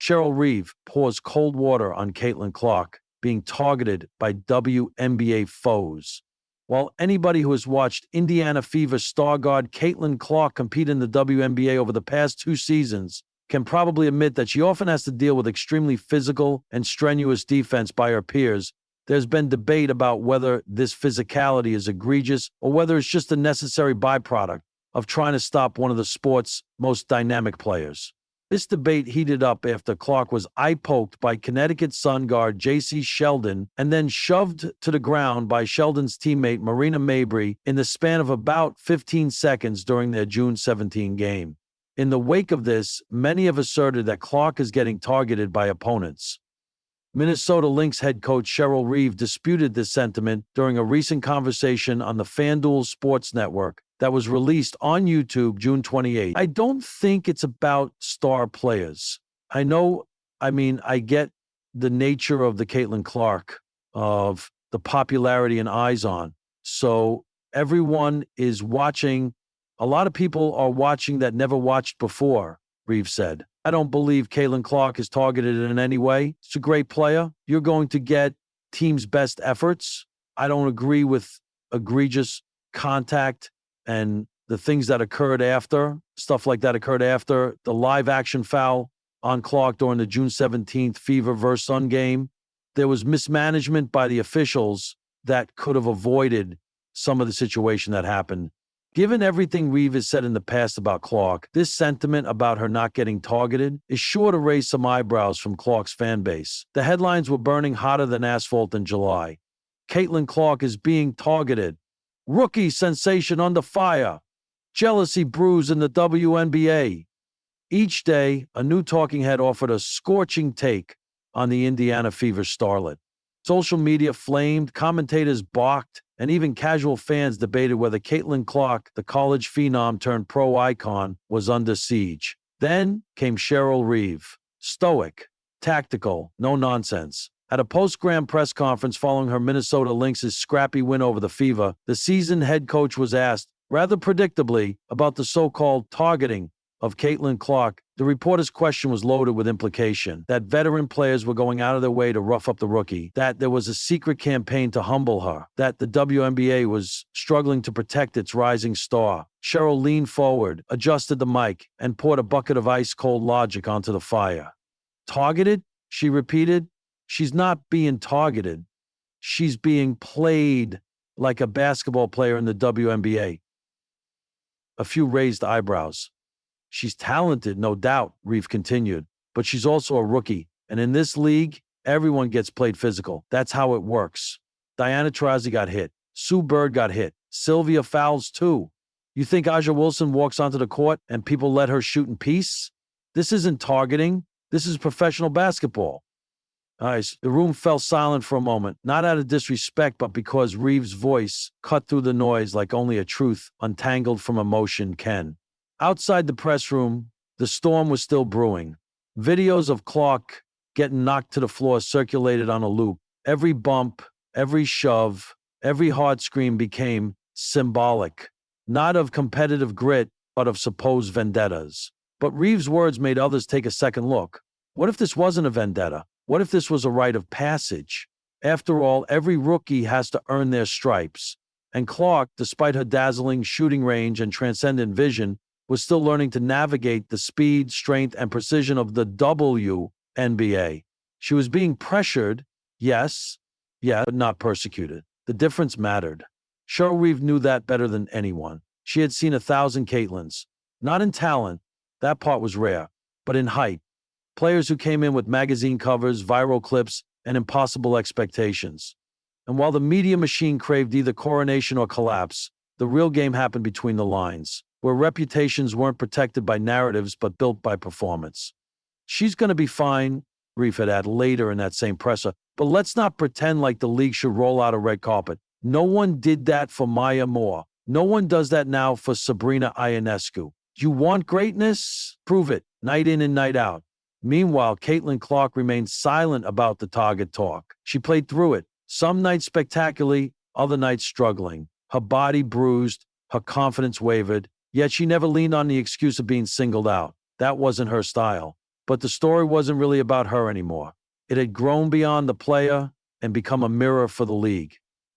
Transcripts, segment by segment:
Cheryl Reeve pours cold water on Caitlin Clark, being targeted by WNBA foes. While anybody who has watched Indiana Fever star guard Caitlin Clark compete in the WNBA over the past 2 seasons can probably admit that she often has to deal with extremely physical and strenuous defense by her peers. There's been debate about whether this physicality is egregious or whether it's just a necessary byproduct of trying to stop one of the sport's most dynamic players. This debate heated up after Clark was eye-poked by Connecticut Sun guard Jacy Sheldon and then shoved to the ground by Sheldon's teammate Marina Mabrey in the span of about 15 seconds during their June 17 game. In the wake of this, many have asserted that Clark is getting targeted by opponents. Minnesota Lynx head coach Cheryl Reeve disputed this sentiment during a recent conversation on the FanDuel Sports Network that was released on YouTube June 28. I don't think it's about star players. I get the nature of the Caitlin Clark, of the popularity and eyes on. So everyone is watching. A lot of people are watching that never watched before, Reeve said. I don't believe Caitlin Clark is targeted in any way. She's a great player. You're going to get team's best efforts. I don't agree with egregious contact and the things that occurred after, stuff like that occurred after the live action foul on Clark during the June 17th Fever vs. Sun game. There was mismanagement by the officials that could have avoided some of the situation that happened. Given everything Reeve has said in the past about Clark, this sentiment about her not getting targeted is sure to raise some eyebrows from Clark's fan base. The headlines were burning hotter than asphalt in July. Caitlin Clark is being targeted. Rookie sensation under fire. Jealousy brews in the WNBA. Each day, a new talking head offered a scorching take on the Indiana Fever starlet. Social media flamed, commentators balked, and even casual fans debated whether Caitlin Clark, the college phenom turned pro icon, was under siege. Then came Cheryl Reeve. Stoic, tactical, no nonsense. At a post-Gram press conference following her Minnesota Lynx's scrappy win over the Fever, the seasoned head coach was asked, rather predictably, about the so-called targeting of Caitlin Clark. The reporter's question was loaded with implication that veteran players were going out of their way to rough up the rookie, that there was a secret campaign to humble her, that the WNBA was struggling to protect its rising star. Cheryl leaned forward, adjusted the mic, and poured a bucket of ice-cold logic onto the fire. Targeted? She repeated. She's not being targeted. She's being played like a basketball player in the WNBA. A few raised eyebrows. She's talented, no doubt, Reeve continued, but she's also a rookie. And in this league, everyone gets played physical. That's how it works. Diana Taurasi got hit. Sue Bird got hit. Sylvia fouls too. You think Aja Wilson walks onto the court and people let her shoot in peace? This isn't targeting. This is professional basketball. The room fell silent for a moment, not out of disrespect, but because Reeve's voice cut through the noise like only a truth untangled from emotion can. Outside the press room, the storm was still brewing. Videos of Clark getting knocked to the floor circulated on a loop. Every bump, every shove, every hard scream became symbolic, not of competitive grit, but of supposed vendettas. But Reeve's words made others take a second look. What if this wasn't a vendetta? What if this was a rite of passage? After all, every rookie has to earn their stripes. And Clark, despite her dazzling shooting range and transcendent vision, was still learning to navigate the speed, strength, and precision of the WNBA. She was being pressured, yes, but not persecuted. The difference mattered. Cheryl Reeve knew that better than anyone. She had seen 1,000 Caitlins. Not in talent, that part was rare, but in height. Players who came in with magazine covers, viral clips, and impossible expectations. And while the media machine craved either coronation or collapse, the real game happened between the lines, where reputations weren't protected by narratives but built by performance. She's going to be fine, Reeve had added later in that same presser, but let's not pretend like the league should roll out a red carpet. No one did that for Maya Moore. No one does that now for Sabrina Ionescu. You want greatness? Prove it, night in and night out. Meanwhile, Caitlin Clark remained silent about the target talk. She played through it, some nights spectacularly, other nights struggling. Her body bruised, her confidence wavered, yet she never leaned on the excuse of being singled out. That wasn't her style. But the story wasn't really about her anymore. It had grown beyond the player and become a mirror for the league.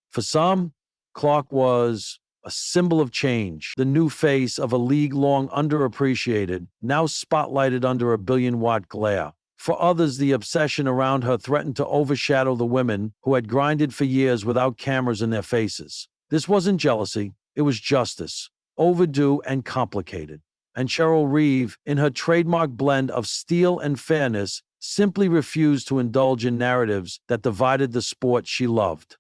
For some, Clark was a symbol of change, the new face of a league long underappreciated, now spotlighted under a billion-watt glare. For others, the obsession around her threatened to overshadow the women who had grinded for years without cameras in their faces. This wasn't jealousy, it was justice, overdue and complicated. And Cheryl Reeve, in her trademark blend of steel and fairness, simply refused to indulge in narratives that divided the sport she loved.